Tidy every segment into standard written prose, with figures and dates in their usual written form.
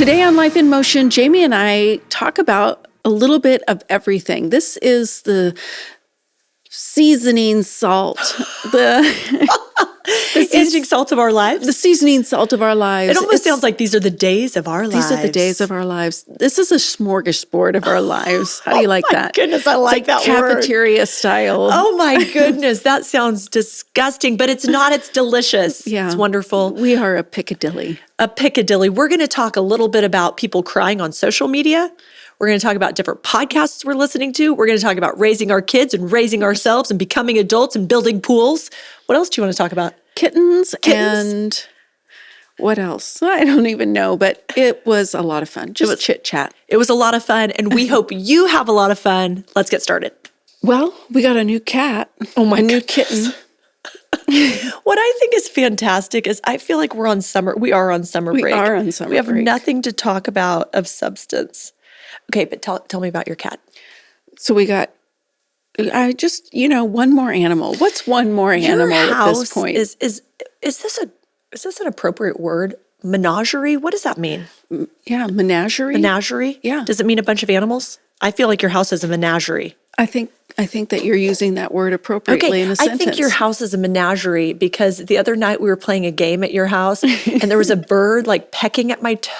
Today on Life in Motion, Jamie and I talk about a little bit of everything. This is the seasoning salt, the seasoning salt of our lives. The seasoning salt of our lives. It almost sounds like these are the days of our lives. These are the days of our lives. This is a smorgasbord of our lives. How do you like that? Goodness, I like that word. Cafeteria style. Oh my goodness, that sounds disgusting, but it's not. It's delicious. Yeah. It's wonderful. We are a Piccadilly. A Piccadilly. We're going to talk a little bit about people crying on social media. We're going to talk about different podcasts we're listening to. We're going to talk about raising our kids and raising ourselves and becoming adults and building pools. What else do you want to talk about? Kittens. And what else? I don't even know, but it was a lot of fun. Just chit chat. It was a lot of fun, and we hope you have a lot of fun. Let's get started. Well, we got a new cat. Oh my new kitten. What I think is fantastic is I feel like we are on summer break. We are on summer break. We have nothing to talk about of substance. Okay, but tell me about your cat. So we got, one more animal. What's one more animal at this point? Is this an appropriate word? Menagerie? What does that mean? Yeah, menagerie. Menagerie? Yeah. Does it mean a bunch of animals? I feel like your house is a menagerie. I think that you're using that word appropriately in a sentence. I think your house is a menagerie because the other night we were playing a game at your house and there was a bird like pecking at my toes.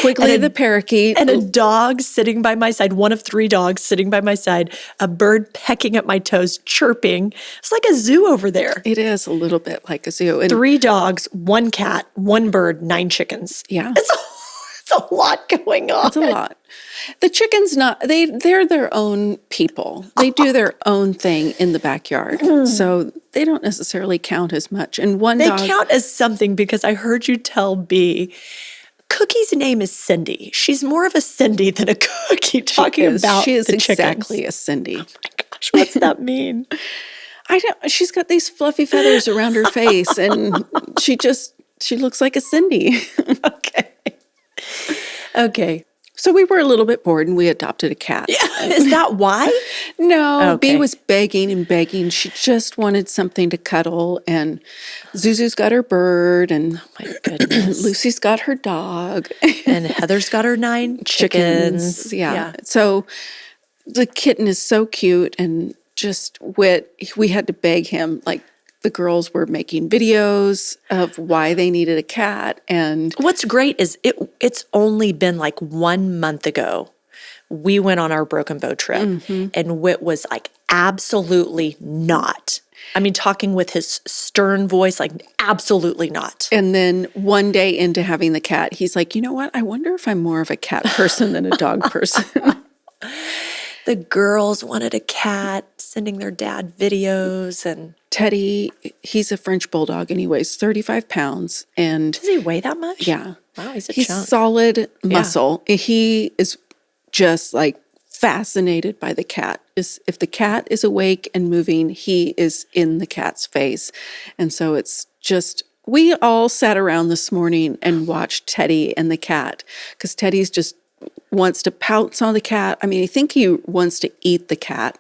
Quigley the parakeet. And a dog sitting by my side, one of 3 dogs sitting by my side, a bird pecking at my toes, chirping. It's like a zoo over there. It is a little bit like a zoo. And 3 dogs, 1 cat, 1 bird, 9 chickens. Yeah. It's a lot going on. It's a lot. The chickens, they're their own people. They do their own thing in the backyard. So they don't necessarily count as much. And They count as something because I heard you tell B, Cookie's name is Cindy. She's more of a Cindy than a Cookie talking about She is the exactly chickens. a Cindy. Oh my gosh, what's that mean? I don't. She's got these fluffy feathers around her face, and she looks like a Cindy. Okay. So we were a little bit bored, and we adopted a cat. Yeah. Is that why? No, Okay. B was begging and begging. She just wanted something to cuddle, and Zuzu's got her bird, and Oh my goodness. Lucy's got her dog, And Heather's got her 9 chickens. Yeah. So the kitten is so cute and just wit. We had to beg him. Like the girls were making videos of why they needed a cat, and What's great is it's only been like 1 month ago. We went on our Broken Bow trip and Whit was like, absolutely not. I mean, talking with his stern voice, like, absolutely not. And then one day into having the cat, he's like, you know what? I wonder if I'm more of a cat person than a dog person. The girls wanted a cat, sending their dad videos. And Teddy, he's a French bulldog and he weighs 35 pounds. And does he weigh that much? yeah, Wow, he's he's solid muscle. He is just like fascinated by the cat. If the cat is awake and moving, he is in the cat's face. And so it's just, we all sat around this morning and watched Teddy and the cat because Teddy's just wants to pounce on the cat. I mean, I think he wants to eat the cat,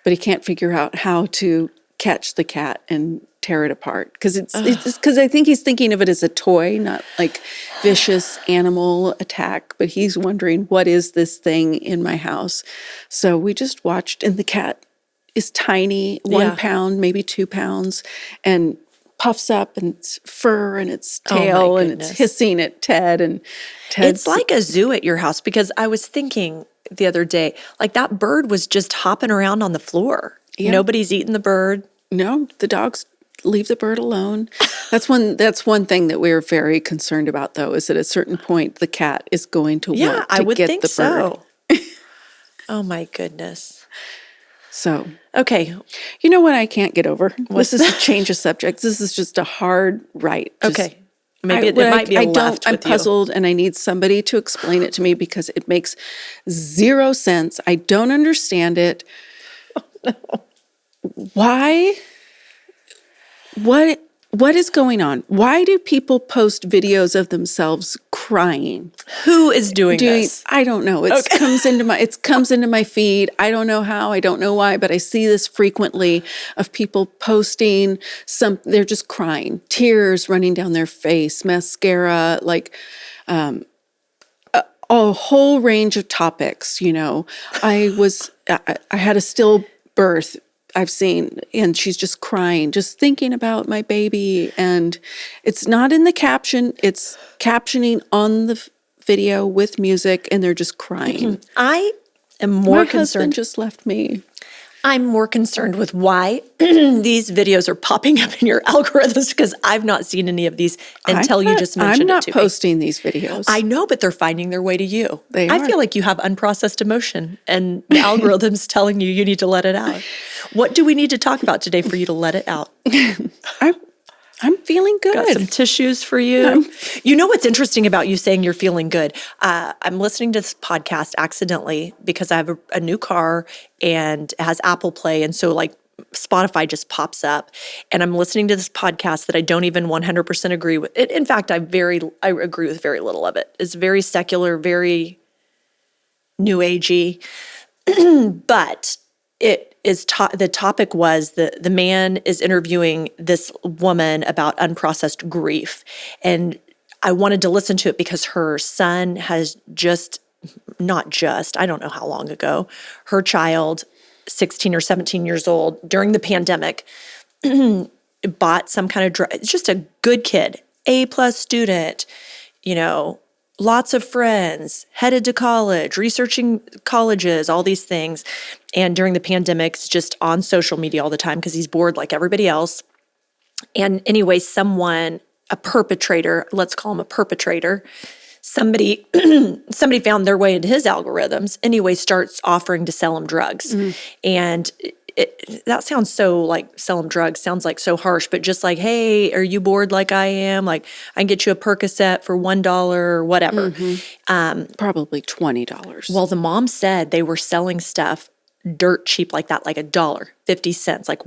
but he can't figure out how to catch the cat and tear it apart because it's because I think he's thinking of it as a toy, not like vicious animal attack, but he's wondering, what is this thing in my house? So we just watched, and the cat is tiny, 1 pound, maybe 2 pounds, and puffs up, and its fur and its tail, and it's hissing at Ted, and Ted's, it's like a zoo at your house because I was thinking the other day, like that bird was just hopping around on the floor. Yeah. Nobody's eating the bird. No, the dogs leave the bird alone. That's one thing that we're very concerned about, though, is at a certain point the cat is going to want to I would get think the bird. so. Oh my goodness. So, Okay. you know what I can't get over? This is a change of subject. This is just a hard right. Okay. Maybe it might be a left I'm with you. puzzled, and I need somebody to explain it to me because it makes 0 sense. I don't understand it. Why? What is going on? Why do people post videos of themselves crying? Who is doing this? I don't know. It comes into my feed. I don't know how. I don't know why, but I see this frequently of people posting they're just crying, tears running down their face, mascara, like a whole range of topics. I had a stillbirth I've seen, and she's just crying, just thinking about my baby. And it's not in the caption, it's captioning on the video with music, and they're just crying. I am more My concerned. husband just left me. I'm more concerned with why these videos are popping up in your algorithms, because I've not seen any of these until you just mentioned I'm not it to me. posting these videos. I know, but they're finding their way to you. They I are. feel like you have unprocessed emotion, and the algorithm's telling you need to let it out. What do we need to talk about today for you to let it out? I'm feeling good. Got some tissues for you. You know what's interesting about you saying you're feeling good? I'm listening to this podcast accidentally because I have a new car and it has Apple Play. And so like Spotify just pops up, and I'm listening to this podcast that I don't even 100% agree with. In fact, I agree with very little of it. It's very secular, very new agey, but it is the topic was the man is interviewing this woman about unprocessed grief. And I wanted to listen to it because her son has I don't know how long ago, her child, 16 or 17 years old, during the pandemic, bought some kind of drug. It's just a good kid, A+ student, lots of friends, headed to college, researching colleges, all these things. And during the pandemic, it's just on social media all the time because he's bored like everybody else. And anyway, a perpetrator, let's call him a perpetrator, somebody found their way into his algorithms, anyway, starts offering to sell him drugs. And that sounds so like selling drugs sounds like so harsh, but just like, hey, are you bored like I am? Like, I can get you a Percocet for $1 or whatever. Probably $20. Well, the mom said they were selling stuff dirt cheap like that, like $1, 50 cents, like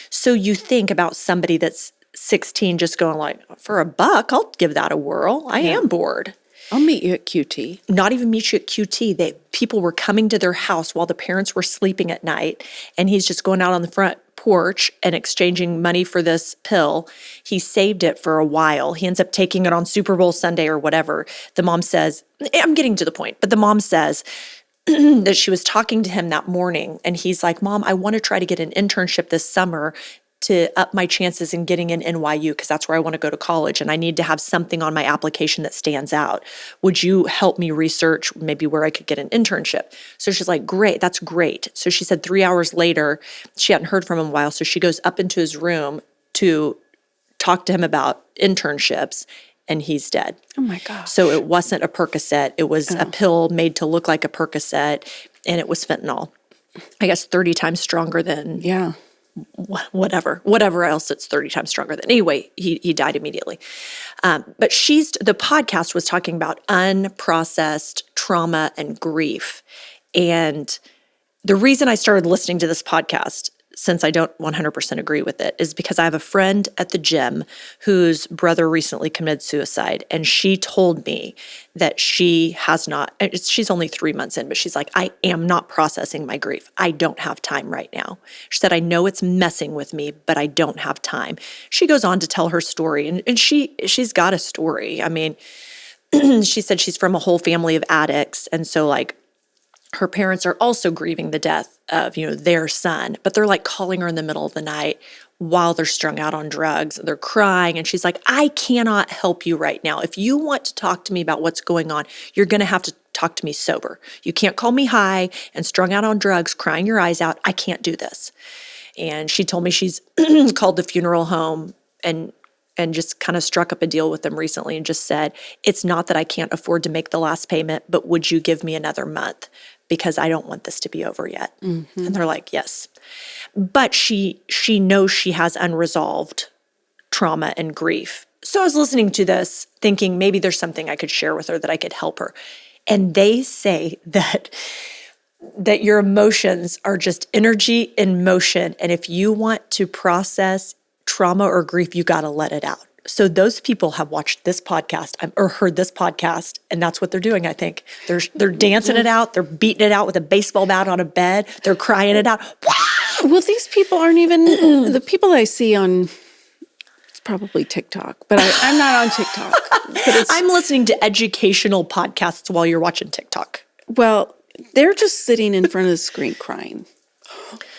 So you think about somebody that's 16 just going like, for $1, I'll give that a whirl. I am bored. I'll meet you at QT. Not even meet you at QT. People were coming to their house while the parents were sleeping at night, and he's just going out on the front porch and exchanging money for this pill. He saved it for a while. He ends up taking it on Super Bowl Sunday or whatever. The mom says, I'm getting to the point, but the mom says that she was talking to him that morning, and he's like, Mom, I want to try to get an internship this summer to up my chances in getting in NYU, because that's where I want to go to college, and I need to have something on my application that stands out. Would you help me research maybe where I could get an internship? So she's like, great, that's great. So she said 3 hours later, she hadn't heard from him in a while, so she goes up into his room to talk to him about internships, and he's dead. Oh my God. So it wasn't a Percocet, it was a pill made to look like a Percocet, and it was fentanyl. I guess 30 times stronger than whatever else it's 30 times stronger than. Anyway, he died immediately. But the podcast was talking about unprocessed trauma and grief. And the reason I started listening to this podcast, since I don't 100% agree with it, is because I have a friend at the gym whose brother recently committed suicide. And she told me that she's only 3 months in, but she's like, I am not processing my grief. I don't have time right now. She said, I know it's messing with me, but I don't have time. She goes on to tell her story, and she's got a story. I mean, she said she's from a whole family of addicts. And so like, her parents are also grieving the death of, their son, but they're like calling her in the middle of the night while they're strung out on drugs. They're crying, and she's like, I cannot help you right now. If you want to talk to me about what's going on, you're going to have to talk to me sober. You can't call me high and strung out on drugs, crying your eyes out. I can't do this. And she told me she's called the funeral home and just kind of struck up a deal with them recently and just said, it's not that I can't afford to make the last payment, but would you give me another month? Because I don't want this to be over yet. Mm-hmm. And they're like, yes. But she knows she has unresolved trauma and grief. So I was listening to this thinking maybe there's something I could share with her that I could help her. And they say that your emotions are just energy in motion. And if you want to process trauma or grief, you got to let it out. So those people have watched this podcast or heard this podcast, and that's what they're doing, I think. They're dancing it out. They're beating it out with a baseball bat on a bed. They're crying it out. Well, these people aren't even the people I see on It's probably TikTok, but I'm not on TikTok. But it's, I'm listening to educational podcasts while you're watching TikTok. well, they're just sitting in front of the screen crying.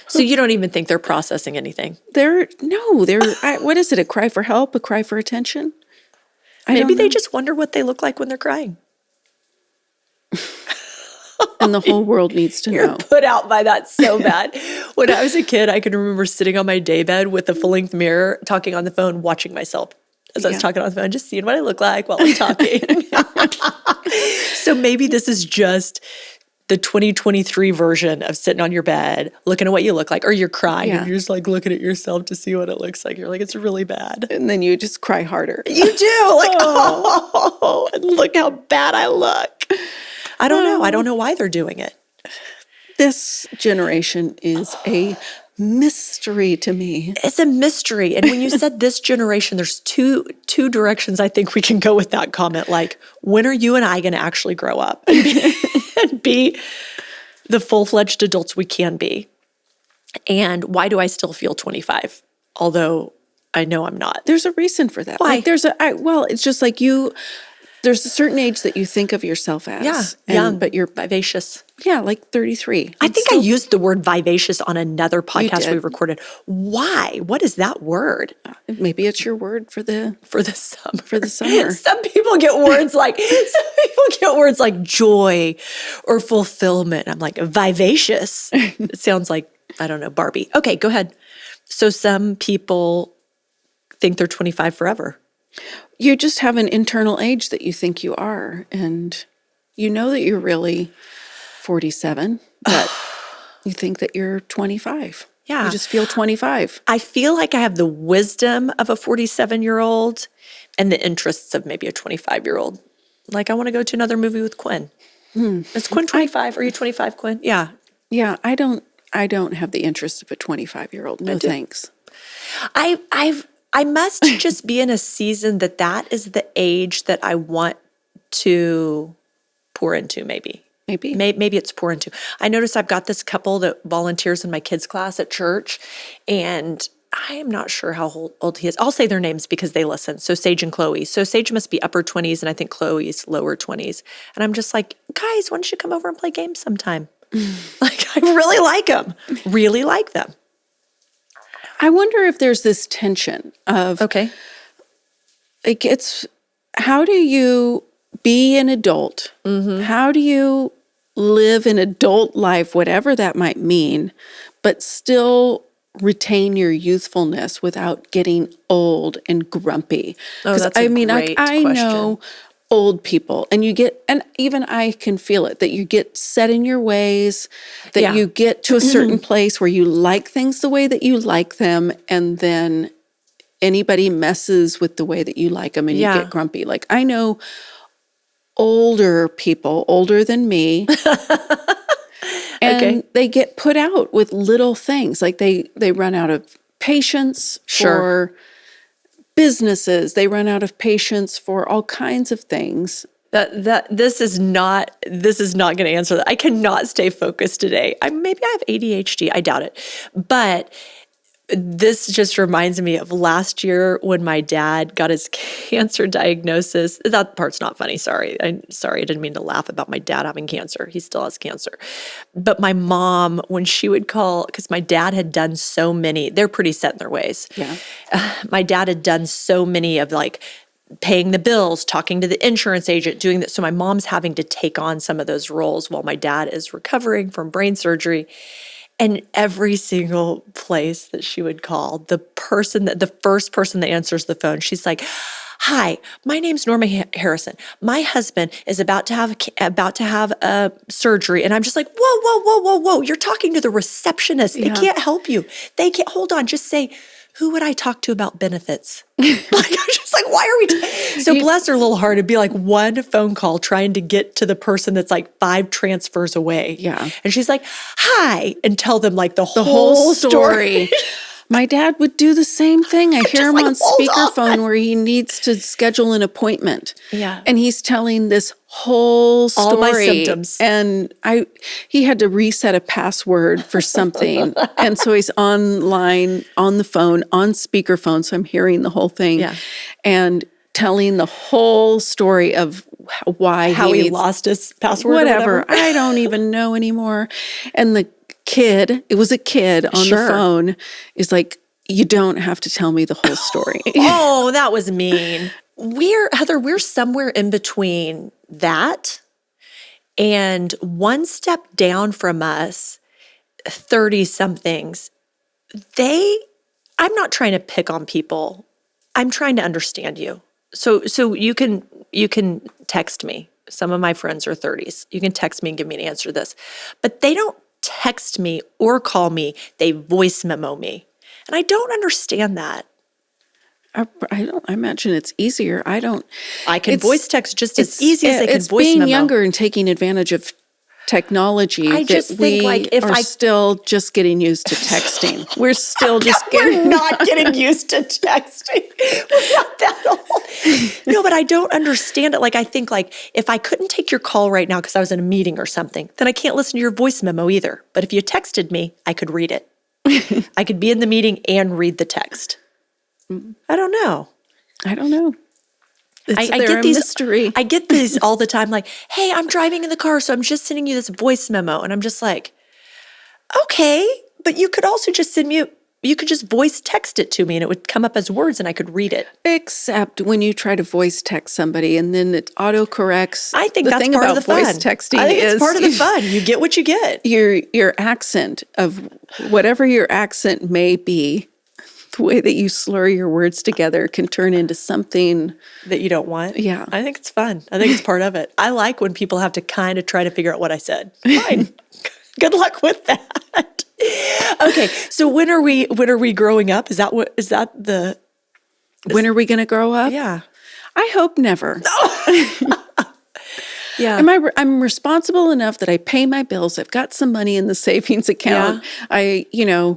So you don't even think they're processing anything. They're what is it? A cry for help? A cry for attention? Maybe they just wonder what they look like when they're crying. And the whole world needs to You're know. put out by that so bad. When I was a kid, I can remember sitting on my daybed with a full-length mirror, talking on the phone, watching myself as I was talking on the phone, just seeing what I look like while I'm talking. So maybe this is just the 2023 version of sitting on your bed, looking at what you look like, or you're crying and you're just like looking at yourself to see what it looks like. You're like, it's really bad. And then you just cry harder. You do. Like, oh, and look how bad I look. I don't know. I don't know why they're doing it. This generation is a mystery to me. It's a mystery. And when you said this generation, there's two directions I think we can go with that comment. Like, when are you and I going to actually grow up and be the full-fledged adults we can be? And why do I still feel 25? Although I know I'm not. There's a reason for that. Why? Like it's just like there's a certain age that you think of yourself as. Yeah, young, but you're vivacious. like 33. I think I used the word vivacious on another podcast we did. recorded. Why? What is that word? Maybe it's your word for the summer. For the summer. Some people get words like joy or fulfillment. I'm like, vivacious. It sounds like, I don't know, Barbie. Okay, go ahead. So some people think they're 25 forever. You just have an internal age that you think you are, and you know that you're really 47, but you think that you're 25. Yeah. You just feel 25. I feel like I have the wisdom of a 47-year-old and the interests of maybe a 25-year-old. Like, I want to go to another movie with Quinn. Is Quinn 25? Are you 25, Quinn? Yeah. Yeah, I don't have the interest of a 25-year-old. No, thanks. I must just be in a season that is the age that I want to pour into, maybe. Maybe it's pour into. I notice I've got this couple that volunteers in my kids' class at church, and I am not sure how old he is. I'll say their names because they listen. So Sage and Chloe. So Sage must be upper 20s, and I think Chloe's lower 20s. And I'm just like, guys, why don't you come over and play games sometime? Like, I really like them. Really like them. I wonder if there's this tension of, Okay. like, it's, how do you be an adult? How do you live an adult life, whatever that might mean, but still retain your youthfulness without getting old and grumpy? Oh, that's a great I question. know old people, and even I can feel it, that you get set in your ways, that you get to a certain place where you like things the way that you like them, and then anybody messes with the way that you like them and you get grumpy. Like, I know older people, older than me, and they get put out with little things. Like, they run out of patience for businesses. They run out of patience for all kinds of things. This is not going to answer that. I cannot stay focused today. Maybe I have ADHD. I doubt it. But this just reminds me of last year when my dad got his cancer diagnosis. That part's not funny. Sorry. I didn't mean to laugh about my dad having cancer. He still has cancer. But my mom, when she would call, because my dad had done so many, they're pretty set in their ways. Yeah. My dad had done so many of, like, paying the bills, talking to the insurance agent, doing that. So my mom's having to take on some of those roles while my dad is recovering from brain surgery. And every single place that she would call, the first person that answers the phone, she's like, "Hi, my name's Norma Harrison. My husband is about to have a surgery." And I'm just like, whoa. You're talking to the receptionist. They can't help you. They can't, hold on, just say, "Who would I talk to about benefits?" Like, I'm just like, why are we? So bless her little heart. It'd be like one phone call trying to get to the person that's like 5 transfers away. Yeah. And she's like, "Hi," and tell them like the whole story. My dad would do the same thing. I hear him like, on "Hold on." speakerphone where he needs to schedule an appointment. Yeah. And he's telling this whole story. All my symptoms. And he had to reset a password for something. And so he's online, on the phone, on speakerphone. So I'm hearing the whole thing. Yeah. And telling the whole story of why How he needs lost his password or whatever. I don't even know anymore. And the kid, it was a kid on the phone, is like, you don't have to tell me the whole story. Oh, that was mean. Heather, we're somewhere in between that and one step down from us, 30-somethings. I'm not trying to pick on people. I'm trying to understand you. So you can text me. Some of my friends are 30s. You can text me and give me an answer to this. But they don't text me or call me. They voice memo me. And I don't understand that. I imagine it's easier. I can voice text just as easy as I can it's voice being memo. younger and taking advantage of technology. I just think, like, if are still just getting used to texting. We're still just We're not getting used to texting. We're not that old. No, but I don't understand it. Like, I think, like, if I couldn't take your call right now because I was in a meeting or something, then I can't listen to your voice memo either. But if you texted me, I could read it. I could be in the meeting and read the text. I don't know. I don't know. I get these mystery. I get these all the time. Like, hey, I'm driving in the car, so I'm just sending you this voice memo, and I'm just like, okay, but you could also just you could just voice text it to me, and it would come up as words, and I could read it. Except when you try to voice text somebody, and then it autocorrects. I think that's part of the fun. Voice texting I think is it's part of the fun. You get what you get. Your accent of whatever your accent may be. The way that you slur your words together can turn into something that you don't want. Yeah. I think it's fun. I think it's part of it. I like when people have to kind of try to figure out what I said. Fine. Good luck with that. Okay. So when are we growing up? When are we going to grow up? Yeah. I hope never. Yeah. I'm responsible enough that I pay my bills. I've got some money in the savings account. Yeah.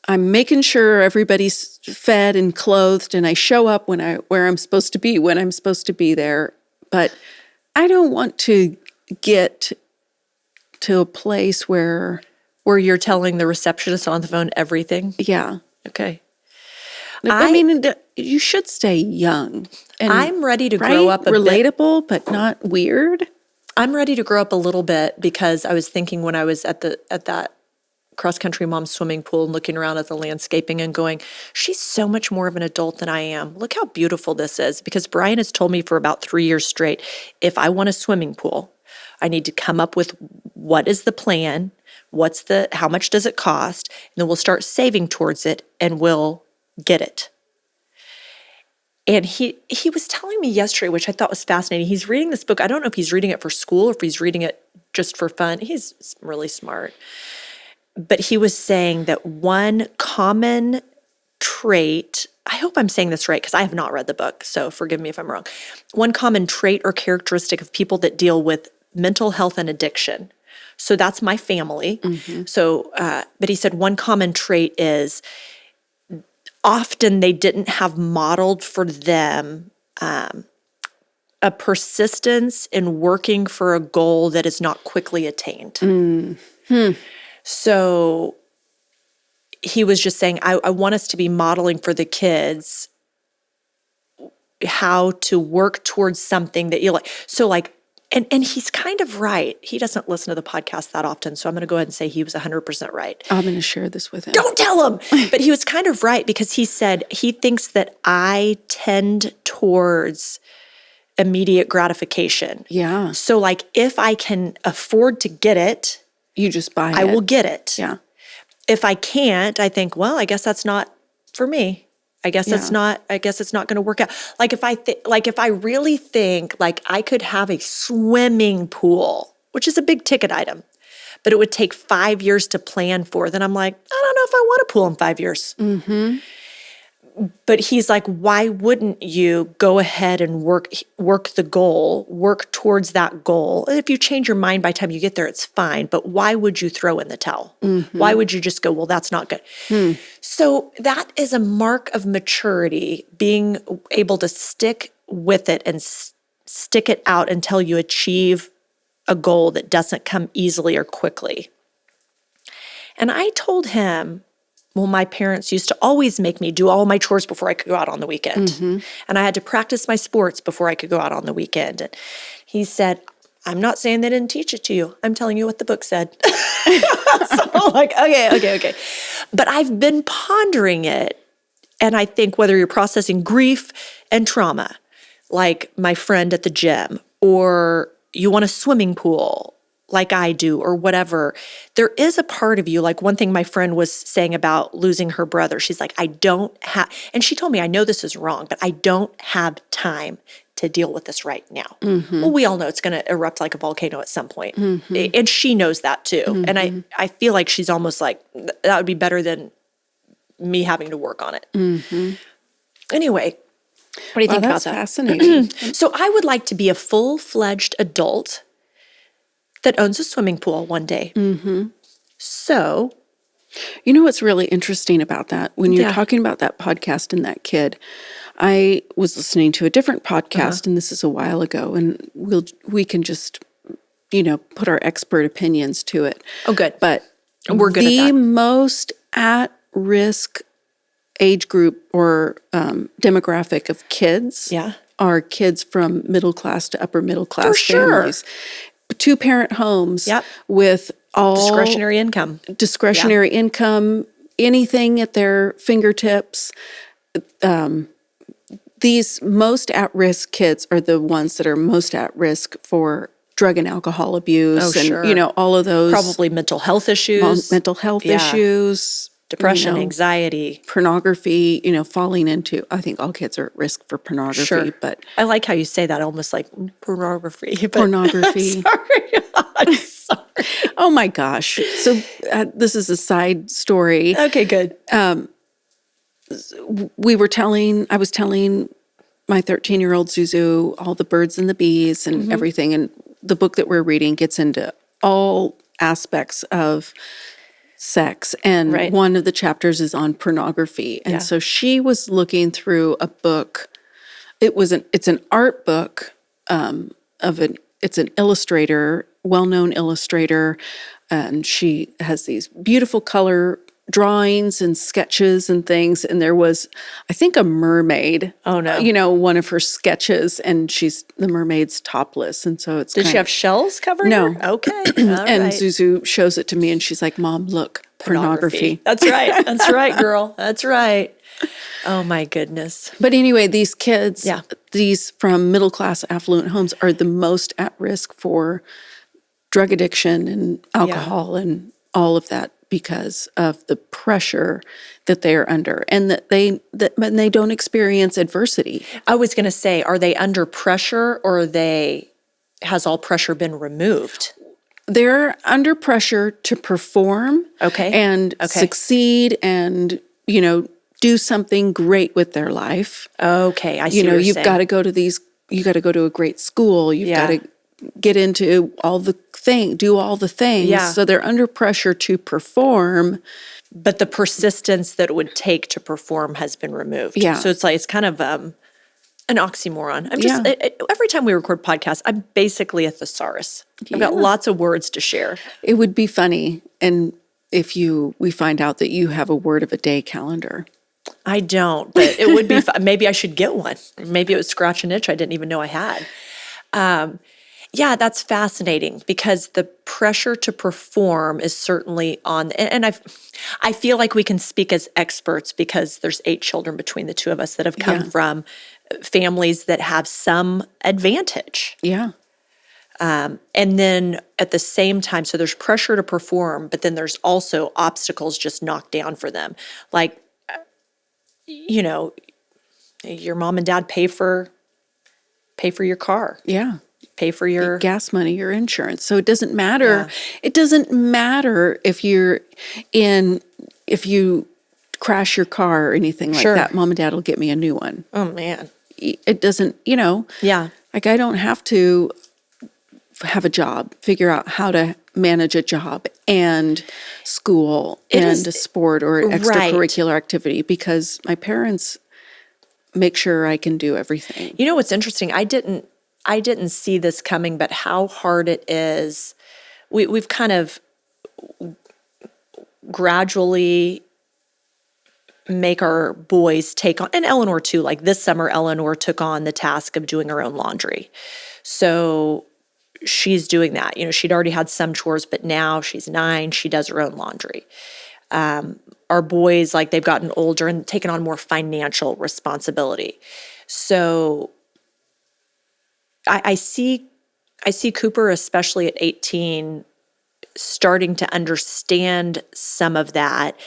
I'm making sure everybody's fed and clothed, and I show up where I'm supposed to be when I'm supposed to be there. But I don't want to get to a place where you're telling the receptionist on the phone everything. Yeah. Okay. I mean, you should stay young. And, I'm ready to grow up relatable, but not weird. I'm ready to grow up a little bit because I was thinking when I was at that cross-country mom swimming pool and looking around at the landscaping and going, she's so much more of an adult than I am. Look how beautiful this is. Because Brian has told me for about 3 years straight, if I want a swimming pool, I need to come up with what is the plan, how much does it cost, and then we'll start saving towards it and we'll get it. And he was telling me yesterday, which I thought was fascinating. He's reading this book. I don't know if he's reading it for school or if he's reading it just for fun. He's really smart. But he was saying that one common trait, I hope I'm saying this right because I have not read the book, so forgive me if I'm wrong. One common trait or characteristic of people that deal with mental health and addiction. So that's my family. Mm-hmm. So, but he said one common trait is often they didn't have modeled for them a persistence in working for a goal that is not quickly attained. Mm-hmm. So he was just saying, I want us to be modeling for the kids how to work towards something that you like. So like, and he's kind of right. He doesn't listen to the podcast that often, so I'm going to go ahead and say he was 100% right. I'm going to share this with him. Don't tell him! But he was kind of right because he said he thinks that I tend towards immediate gratification. Yeah. So like if I can afford to get it, you just buy it. I will get it. Yeah. If I can't, I think, well, I guess that's not for me. I guess it's not going to work out. Like if I really think like I could have a swimming pool, which is a big ticket item, but it would take 5 years to plan for, then I'm like, I don't know if I want a pool in 5 years. Mm-hmm. But he's like, why wouldn't you go ahead and work the goal, work towards that goal? If you change your mind by the time you get there, it's fine. But why would you throw in the towel? Why would you just go, well, that's not good? So that is a mark of maturity, being able to stick with it and stick it out until you achieve a goal that doesn't come easily or quickly. And I told him, well, my parents used to always make me do all my chores before I could go out on the weekend. And I had to practice my sports before I could go out on the weekend. And he said, I'm not saying they didn't teach it to you. I'm telling you what the book said. So I'm like, okay. But I've been pondering it. And I think whether you're processing grief and trauma, like my friend at the gym, or you want a swimming pool like I do, or whatever, there is a part of you, like one thing my friend was saying about losing her brother, she's like, I don't have, and she told me, I know this is wrong, but I don't have time to deal with this right now. Well, we all know it's going to erupt like a volcano at some point. And she knows that too. And I feel like she's almost like, that would be better than me having to work on it. Anyway, what do you think about That's that? fascinating. So I would like to be a full-fledged adult that owns a swimming pool one day. So, You know what's really interesting about that? When you're Yeah. talking about that podcast and that kid, I was listening to a different podcast, and this is a while ago, and we can just, put our expert opinions to it. oh, good. But We're good at the that. most at-risk age group or demographic of kids Yeah. are kids from middle class to upper middle class sure. families. Two-parent homes Yep. with all Discretionary income. discretionary income, anything at their fingertips. These most at-risk kids are the ones that are most at risk for drug and alcohol abuse, Oh, and sure. all of those Probably mental health issues, mental health Yeah. issues, depression, anxiety. pornography. falling into. I think all kids are at risk for pornography, Sure. but I like how you say that, almost like pornography. But pornography. I'm sorry. Oh my gosh! So this is a side story. Okay, good. I was telling my 13-year-old Zuzu all the birds and the bees and everything. And the book that we're reading gets into all aspects of sex. And Right. one of the chapters is on pornography. And Yeah. so she was looking through a book. It's an art book it's an illustrator, well-known illustrator. And she has these beautiful color drawings and sketches and things. And there was, I think, a mermaid. Oh, no. One of her sketches, and the mermaid's topless. And so it's Did she have shells covering No. her? Okay. All and right. Zuzu shows it to me, and she's like, Mom, look, pornography. That's right. That's right, girl. That's right. Oh, my goodness. But anyway, these kids, Yeah. these from middle-class affluent homes are the most at risk for drug addiction and alcohol and all of that, because of the pressure that they are under, and that they don't experience adversity. I was going to say, are they under pressure, or has all pressure been removed? They're under pressure to perform and succeed and, do something great with their life. Okay, I see what you're You've saying. got to go to a great school. You've got to get into do all the things. Yeah. So they're under pressure to perform. But the persistence that it would take to perform has been removed. Yeah. So it's kind of an oxymoron. I'm just every time we record podcasts, I'm basically a thesaurus. I've got lots of words to share. It would be funny, and if we find out that you have a word of a day calendar. I don't, but it would be fun. Maybe I should get one. Maybe it would scratch an itch I didn't even know I had. Yeah, that's fascinating, because the pressure to perform is certainly on, and I feel like we can speak as experts because there's 8 children between the two of us that have come from families that have some advantage. Yeah. And then at the same time, so there's pressure to perform, but then there's also obstacles just knocked down for them. Like, your mom and dad pay for your car, Yeah. pay for your Gas money, your insurance. So it doesn't matter. It doesn't matter if you crash your car or anything like Sure. that, mom and dad will get me a new one. Oh man. It doesn't, Yeah. like I don't have to have a job, figure out how to manage a job and school It and is- a sport or Right. extracurricular activity because my parents make sure I can do everything. You know what's interesting? I didn't see this coming, but how hard it is. We've kind of gradually make our boys take on, and Eleanor too, like this summer, Eleanor took on the task of doing her own laundry. So she's doing that. She'd already had some chores, but now she's 9, she does her own laundry. Our boys, like they've gotten older and taken on more financial responsibility. So I see Cooper, especially at 18, starting to understand some of that,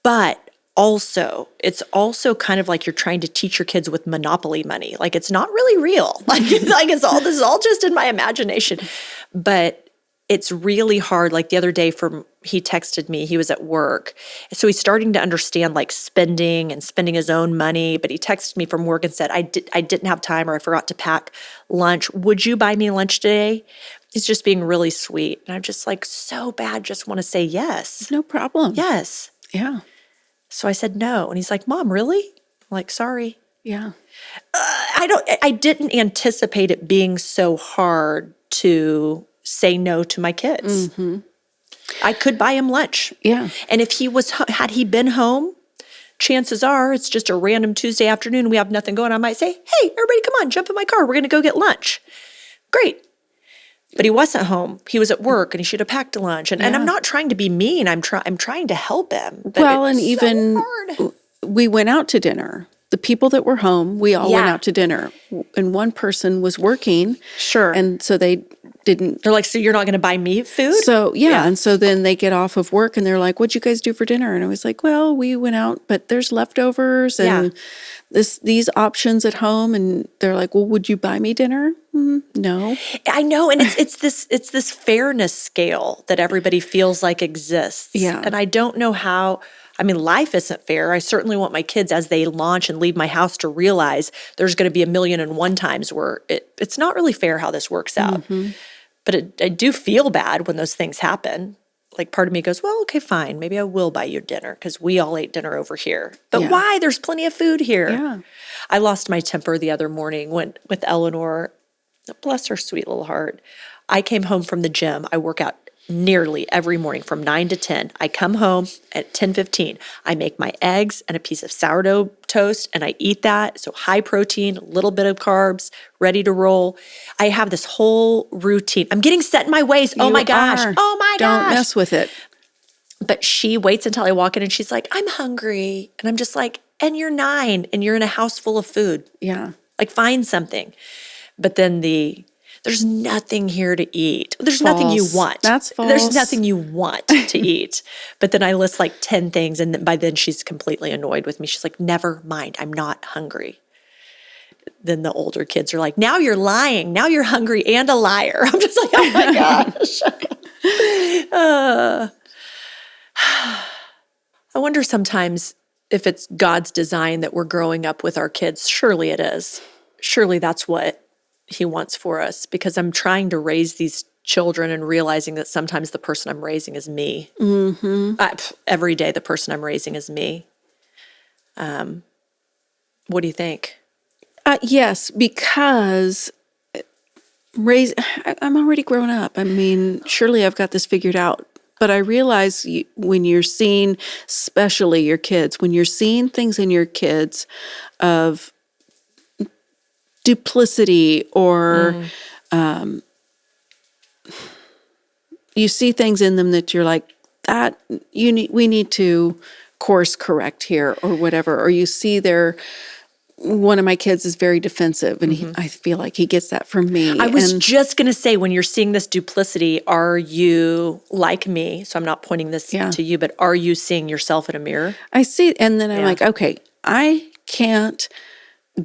but it's also kind of like you're trying to teach your kids with Monopoly money. Like it's not really real. This is all just in my imagination. But it's really hard. Like the other day he texted me, he was at work. So he's starting to understand like spending and spending his own money. But he texted me from work and said, I didn't have time or I forgot to pack lunch. Would you buy me lunch today? He's just being really sweet. And I'm just like, so bad, just want to say yes. No problem. Yes. Yeah. So I said no. And he's like, Mom, really? I'm like, sorry. Yeah. I didn't anticipate it being so hard to say no to my kids. Mm-hmm. I could buy him lunch. Yeah. And if had he been home, chances are it's just a random Tuesday afternoon. We have nothing going. I might say, hey, everybody come on, jump in my car. We're going to go get lunch. Great. But he wasn't home. He was at work and he should have packed a lunch. And I'm not trying to be mean. I'm trying to help him. But Well, and it's even so hard. we went out to dinner. The people that were home, we all went Yeah. out to dinner. And one person was working. Sure. And so they didn't. They're like, so you're not going to buy me food? So, yeah. And so then they get off of work and they're like, what'd you guys do for dinner? And I was like, well, we went out, but there's leftovers and these options at home. And they're like, well, would you buy me dinner? No. I know, and it's this fairness scale that everybody feels like exists. Yeah. And I don't know how. I mean, life isn't fair. I certainly want my kids as they launch and leave my house to realize there's going to be 1,000,001 times where it's not really fair how this works out. Mm-hmm. But I do feel bad when those things happen. Like part of me goes, well, okay, fine. Maybe I will buy you dinner because we all ate dinner over here. But Yeah. why? There's plenty of food here. Yeah. I lost my temper the other morning with Eleanor. Bless her sweet little heart. I came home from the gym. I work out nearly every morning from 9 to 10. I come home at 10:15. I make my eggs and a piece of sourdough toast and I eat that. So high protein, a little bit of carbs, ready to roll. I have this whole routine. I'm getting set in my ways. Oh my gosh. are. Oh my Don't gosh. mess with it. But she waits until I walk in and she's like, I'm hungry. And I'm just like, and you're 9 and you're in a house full of food. Yeah. Like find something. But then there's nothing here to eat. There's nothing you False. want. That's There's false. nothing you want to eat. But then I list like 10 things. And then by then she's completely annoyed with me. She's like, never mind. I'm not hungry. Then the older kids are like, now you're lying. Now you're hungry and a liar. I'm just like, oh my gosh. I wonder sometimes if it's God's design that we're growing up with our kids. Surely it is. Surely that's what he wants for us, because I'm trying to raise these children and realizing that sometimes the person I'm raising is me. Mm-hmm. Every day the person I'm raising is me. What do you think? Yes, because I'm already grown up. I mean, surely I've got this figured out. But I realize when you're seeing, especially your kids, when you're seeing things in your kids of duplicity or you see things in them that you're like, that we need to course correct here or whatever. Or you see one of my kids is very defensive and I feel like he gets that from me. I was just going to say, when you're seeing this duplicity, are you like me? So I'm not pointing this to you, but are you seeing yourself in a mirror? I see, and then I'm like, okay, I can't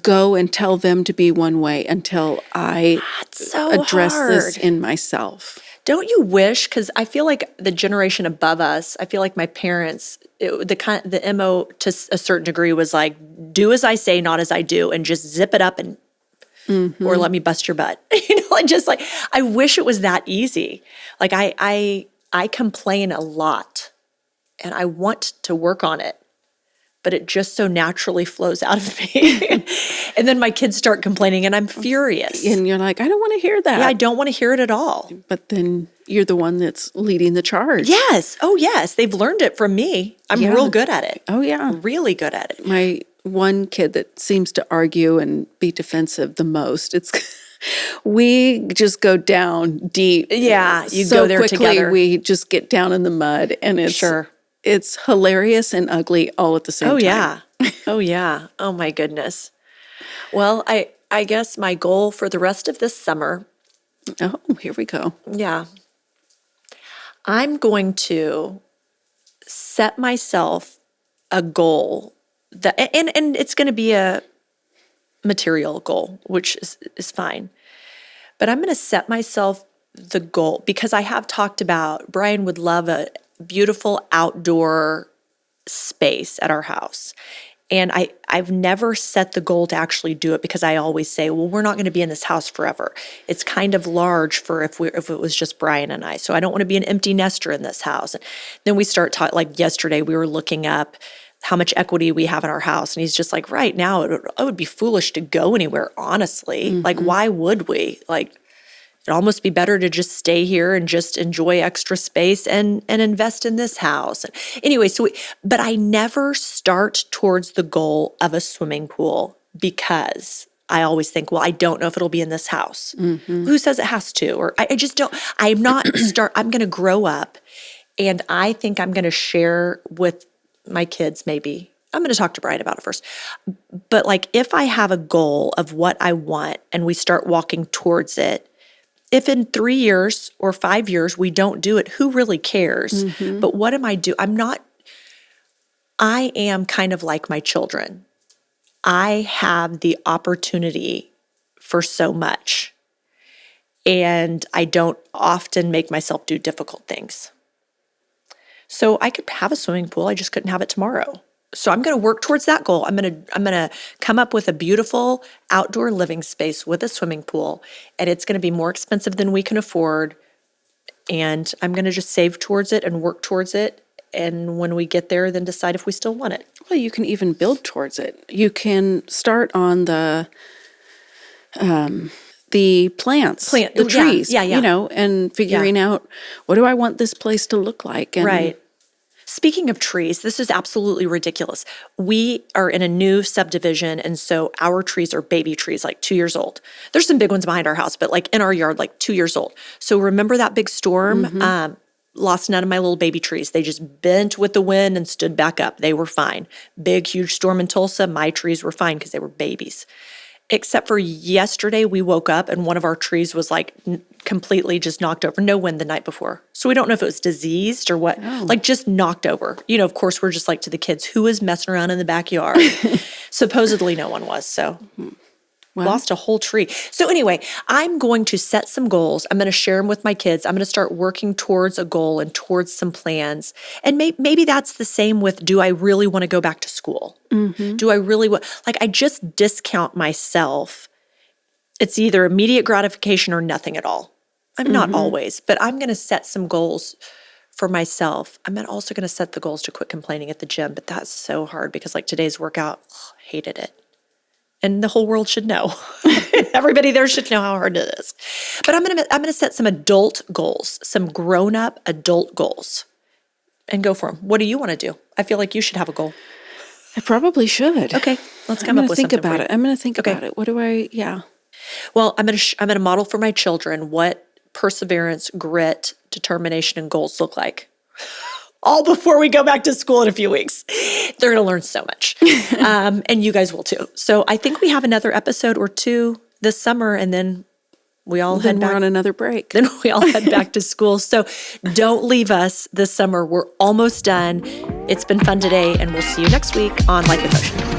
go and tell them to be one way until I That's so address this hard. in myself. Don't you wish? Because I feel like the generation above us, I feel like my parents, the MO to a certain degree was like, do as I say, not as I do, and just zip it up and or let me bust your butt. Like just like I wish it was that easy. Like I complain a lot, and I want to work on it, but it just so naturally flows out of me. And then my kids start complaining and I'm furious. And you're like, I don't want to hear that. Yeah, I don't want to hear it at all. But then you're the one that's leading the charge. Yes. Oh, yes. They've learned it from me. I'm real good at it. Oh, yeah. Really good at it. My one kid that seems to argue and be defensive the most, we just go down deep. Yeah, you so go there quickly, together. We just get down in the mud, and it's hilarious and ugly all at the same time. Yeah. Oh, yeah. Oh, my goodness. Well, I guess my goal for the rest of this summer. Oh, here we go. Yeah. I'm going to set myself a goal that, and it's going to be a material goal, which is fine. But I'm going to set myself the goal because I have talked about Brian would love a beautiful outdoor space at our house. And I've never set the goal to actually do it because I always say, well, we're not going to be in this house forever. It's kind of large for if it was just Brian and I. So I don't want to be an empty nester in this house. And then we start talking, like yesterday, we were looking up how much equity we have in our house. And he's just like, right now, it would be foolish to go anywhere, honestly. Like, why would we? Like, it'd almost be better to just stay here and just enjoy extra space and invest in this house. Anyway, but I never start towards the goal of a swimming pool because I always think, well, I don't know if it'll be in this house. Who says it has to? Or I just don't, I'm going to grow up and I think I'm going to share with my kids maybe. I'm going to talk to Brian about it first. But like if I have a goal of what I want and we start walking towards it, if in 3 years or 5 years we don't do it, who really cares? But what am I doing? I am kind of like my children. I have the opportunity for so much. And I don't often make myself do difficult things. So I could have a swimming pool, I just couldn't have it tomorrow. So I'm going to work towards that goal. I'm going to come up with a beautiful outdoor living space with a swimming pool, and it's going to be more expensive than we can afford. And I'm going to just save towards it and work towards it. And when we get there, then decide if we still want it. Well, you can even build towards it. You can start on the plants, the trees, yeah. and figuring out what do I want this place to look like. And right. Speaking of trees, this is absolutely ridiculous. We are in a new subdivision, and so our trees are baby trees, like 2 years old. There's some big ones behind our house, but like in our yard, like 2 years old. So remember that big storm? Lost none of my little baby trees. They just bent with the wind and stood back up. They were fine. Big, huge storm in Tulsa, my trees were fine because they were babies. Except for yesterday, we woke up and one of our trees was like completely just knocked over. No wind the night before. So we don't know if it was diseased or what, like just knocked over. Of course, we're just like to the kids, who is messing around in the backyard? Supposedly no one was, so lost a whole tree. So anyway, I'm going to set some goals. I'm going to share them with my kids. I'm going to start working towards a goal and towards some plans. And maybe that's the same with, do I really want to go back to school? Do I really want, like I just discount myself. It's either immediate gratification or nothing at all. I'm not always, but I'm going to set some goals for myself. I'm also going to set the goals to quit complaining at the gym, but that's so hard because like today's workout, hated it. And the whole world should know. Everybody there should know how hard it is. But I'm gonna set some adult goals, some grown-up adult goals, and go for them. What do you want to do? I feel like you should have a goal. I probably should. Okay, let's come up with something. I'm going to think about it. What do I? Yeah. Well, I'm gonna model for my children what perseverance, grit, determination, and goals look like. All before we go back to school in a few weeks. They're going to learn so much. And you guys will too. So I think we have another episode or two this summer, and then we all head back. We're on another break. Then we all head back to school. So don't leave us this summer. We're almost done. It's been fun today, and we'll see you next week on Life in Motion.